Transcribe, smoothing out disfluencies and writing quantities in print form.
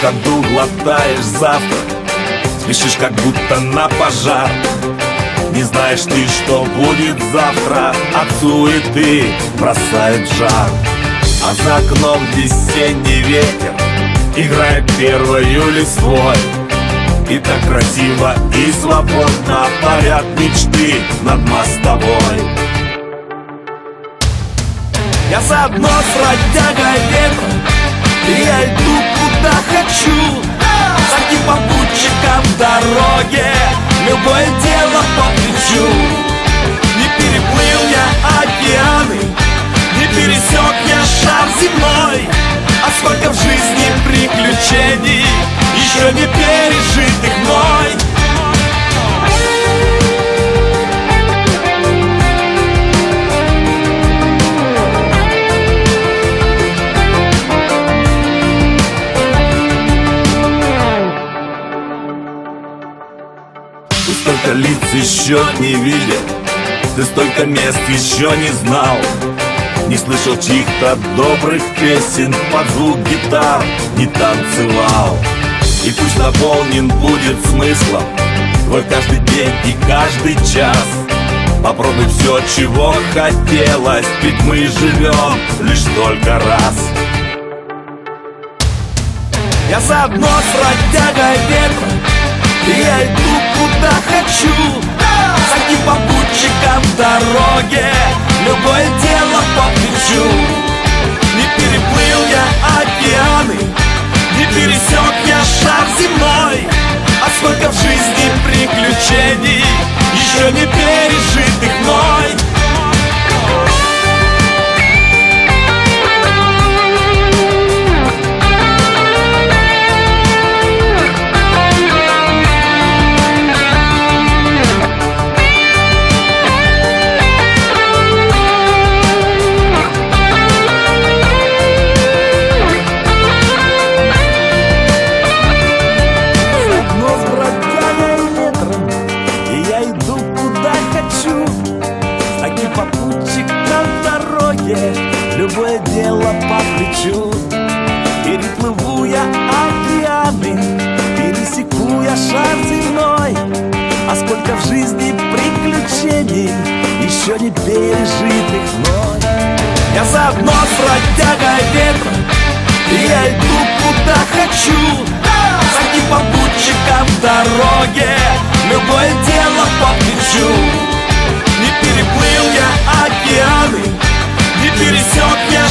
ходу глотаешь завтрак, спешишь как будто на пожар. Не знаешь ты, что будет завтра, от суеты бросает жар. А за окном весенний ветер играет первою листвой. И так красиво и свободно парят мечты над мостовой. Я заодно с бродягой ветра, и я иду куда хочу. За одним попутчиком в дороге любое дело по плечу. Не переплыл я океаны, не пересек я шар земной. А сколько в жизни приключений еще не пережитых мной. Ты столько лиц еще не видел, ты столько мест еще не знал, не слышал чьих-то добрых песен, под звук гитар не танцевал. И пусть наполнен будет смыслом твой каждый день и каждый час. Попробуй все, чего хотелось, ведь мы живем лишь только раз. Я заодно с бродягой ветра, и я иду куда хочу. За одним попутчиком в дороге любое дело по плечу. Не переплыл я океаны, не пересек я шар земной. А сколько в жизни приключений еще не пережитых мной. Любое дело по плечу. Переплыву я океаны, пересеку я шар земной. А сколько в жизни приключений еще не пережитых мной. Я заодно с бродягой ветра, и я иду куда хочу. За одним попутчиком в дороге любое дело по плечу. Не переплыл я океаны, не пересек я